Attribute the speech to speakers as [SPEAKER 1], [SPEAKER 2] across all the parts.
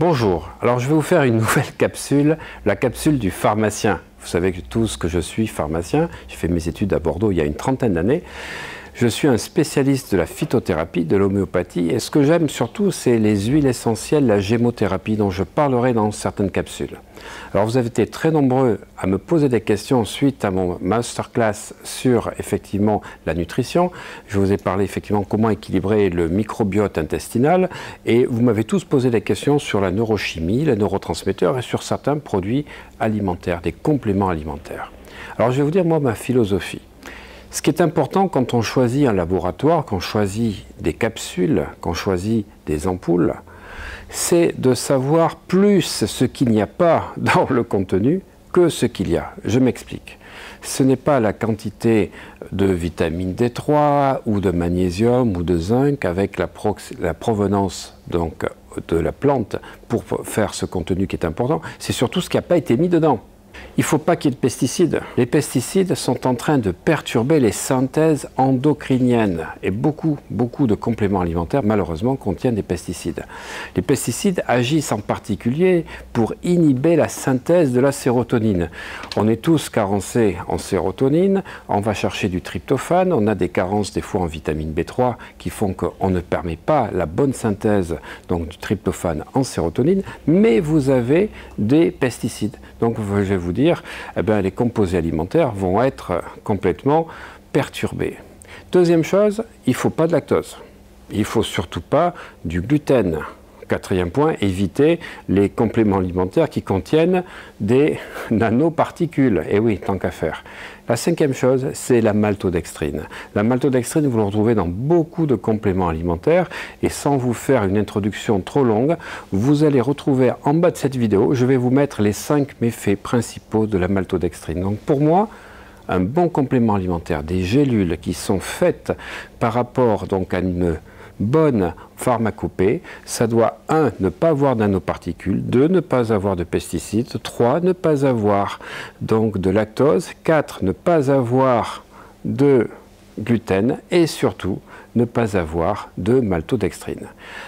[SPEAKER 1] Bonjour, alors je vais vous faire une nouvelle capsule, la capsule du pharmacien. Vous savez tous que je suis pharmacien, j'ai fait mes études à Bordeaux il y a une trentaine d'années. Je suis un spécialiste de la phytothérapie, de l'homéopathie, et ce que j'aime surtout, c'est les huiles essentielles, la gémothérapie, dont je parlerai dans certaines capsules. Alors vous avez été très nombreux à me poser des questions suite à mon masterclass sur effectivement la nutrition. Je vous ai parlé effectivement comment équilibrer le microbiote intestinal, et vous m'avez tous posé des questions sur la neurochimie, les neurotransmetteurs et sur certains produits alimentaires, des compléments alimentaires. Alors je vais vous dire moi ma philosophie. Ce qui est important quand on choisit un laboratoire, quand on choisit des capsules, quand on choisit des ampoules, c'est de savoir plus ce qu'il n'y a pas dans le contenu que ce qu'il y a. Je m'explique. Ce n'est pas la quantité de vitamine D3 ou de magnésium ou de zinc avec la provenance donc, de la plante pour faire ce contenu qui est important, c'est surtout ce qui n'a pas été mis dedans. Il ne faut pas qu'il y ait de pesticides. Les pesticides sont en train de perturber les synthèses endocriniennes et beaucoup de compléments alimentaires malheureusement contiennent des pesticides. Les pesticides agissent en particulier pour inhiber la synthèse de la sérotonine. On est tous carencés en sérotonine, on va chercher du tryptophane, on a des carences des fois en vitamine B3 qui font qu'on ne permet pas la bonne synthèse donc, du tryptophane en sérotonine, mais vous avez des pesticides. Donc je vais vous dire, les composés alimentaires vont être complètement perturbés. Deuxième chose, il ne faut pas de lactose. Il ne faut surtout pas du gluten. Quatrième point, éviter les compléments alimentaires qui contiennent des nanoparticules. Et oui, tant qu'à faire. La cinquième chose, c'est la maltodextrine. La maltodextrine, vous la retrouvez dans beaucoup de compléments alimentaires. Et sans vous faire une introduction trop longue, vous allez retrouver en bas de cette vidéo, je vais vous mettre les 5 méfaits principaux de la maltodextrine. Donc pour moi, un bon complément alimentaire, des gélules qui sont faites par rapport donc, à une bonne pharmacopée, ça doit 1. Ne pas avoir de nanoparticules, 2. Ne pas avoir de pesticides, 3. Ne pas avoir donc de lactose, 4. Ne pas avoir de gluten et surtout ne pas avoir de maltodextrine.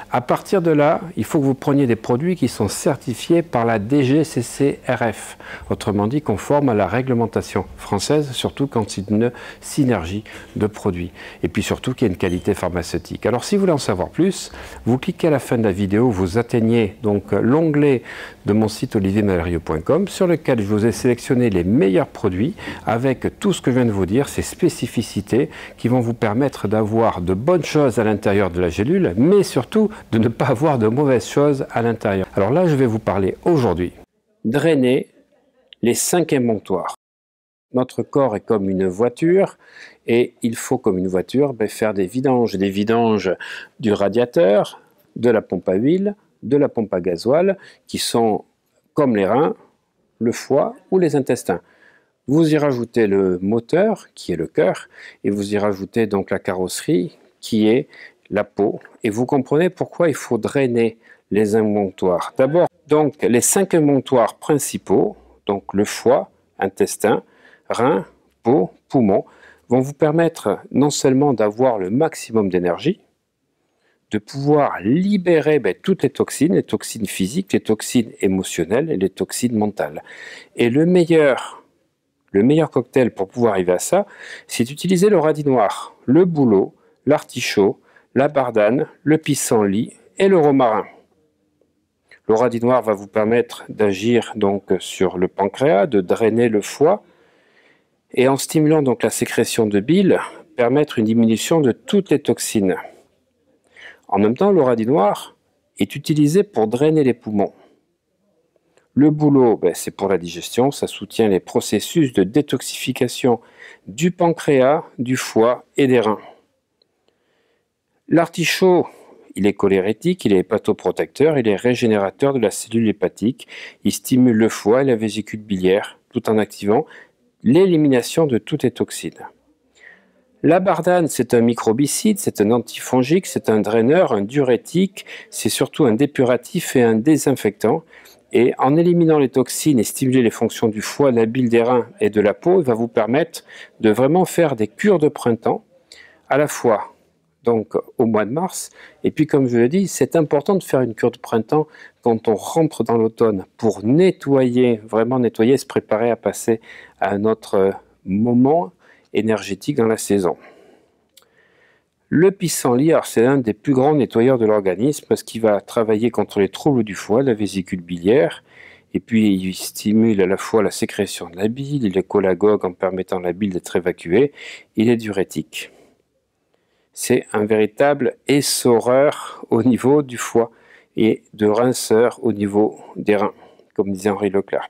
[SPEAKER 1] À partir de là, il faut que vous preniez des produits qui sont certifiés par la DGCCRF, autrement dit conformes à la réglementation française, surtout quand c'est une synergie de produits. Et puis surtout qu'il y a une qualité pharmaceutique. Alors si vous voulez en savoir plus, vous cliquez à la fin de la vidéo, vous atteignez donc l'onglet de mon site oliviermalheureux.com sur lequel je vous ai sélectionné les meilleurs produits avec tout ce que je viens de vous dire, ces spécificités qui vont vous permettre d'avoir de bonnes choses à l'intérieur de la gélule, mais surtout de ne pas avoir de mauvaises choses à l'intérieur. Alors là, je vais vous parler aujourd'hui. Drainer les 5 émonctoires. Notre corps est comme une voiture et il faut, comme une voiture, faire des vidanges du radiateur, de la pompe à huile, de la pompe à gasoil, qui sont comme les reins, le foie ou les intestins. Vous y rajoutez le moteur, qui est le cœur, et vous y rajoutez donc la carrosserie, qui est la peau. Et vous comprenez pourquoi il faut drainer les émonctoires. D'abord, donc, les 5 émonctoires principaux, donc le foie, intestin, rein, peau, poumon, vont vous permettre non seulement d'avoir le maximum d'énergie, de pouvoir libérer toutes les toxines physiques, les toxines émotionnelles et les toxines mentales. Et le meilleur cocktail pour pouvoir arriver à ça, c'est d'utiliser le radis noir, le bouleau, l'artichaut, la bardane, le pissenlit et le romarin. Le radis noir va vous permettre d'agir donc sur le pancréas, de drainer le foie et en stimulant donc la sécrétion de bile, permettre une diminution de toutes les toxines. En même temps, le radis noir est utilisé pour drainer les poumons. Le bouleau, c'est pour la digestion, ça soutient les processus de détoxification du pancréas, du foie et des reins. L'artichaut, il est cholérétique, il est hépatoprotecteur, il est régénérateur de la cellule hépatique, il stimule le foie et la vésicule biliaire, tout en activant l'élimination de toutes les toxines. La bardane, c'est un microbicide, c'est un antifongique, c'est un draineur, un diurétique, c'est surtout un dépuratif et un désinfectant. Et en éliminant les toxines et stimuler les fonctions du foie, de la bile, des reins et de la peau, il va vous permettre de vraiment faire des cures de printemps, à la fois donc au mois de mars. Et puis, comme je l'ai dit, c'est important de faire une cure de printemps quand on rentre dans l'automne pour nettoyer, vraiment nettoyer, se préparer à passer à un autre moment énergétique dans la saison. Le pissenlit, c'est l'un des plus grands nettoyeurs de l'organisme parce qu'il va travailler contre les troubles du foie, la vésicule biliaire, et puis il stimule à la fois la sécrétion de la bile, il est cholagogue en permettant à la bile d'être évacuée, il est diurétique. C'est un véritable essoreur au niveau du foie et de rinceur au niveau des reins, comme disait Henri Leclerc.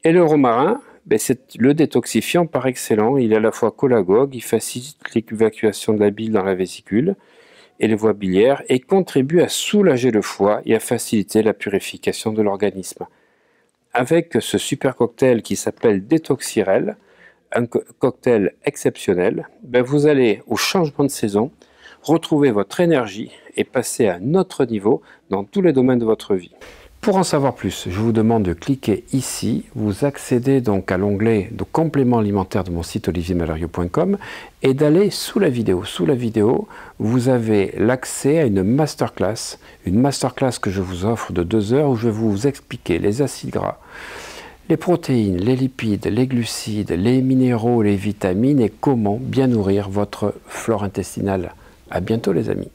[SPEAKER 1] Et le romarin, c'est le détoxifiant par excellence. Il est à la fois cholagogue, il facilite l'évacuation de la bile dans la vésicule et les voies biliaires et contribue à soulager le foie et à faciliter la purification de l'organisme. Avec ce super cocktail qui s'appelle Détoxirel, un cocktail exceptionnel, vous allez au changement de saison retrouver votre énergie et passer à un autre niveau dans tous les domaines de votre vie. Pour en savoir plus, je vous demande de cliquer ici, vous accédez donc à l'onglet de compléments alimentaires de mon site oliviermalerio.com et d'aller sous la vidéo. Sous la vidéo, vous avez l'accès à une masterclass que je vous offre de 2 heures où je vais vous expliquer les acides gras, les protéines, les lipides, les glucides, les minéraux, les vitamines et comment bien nourrir votre flore intestinale. À bientôt les amis.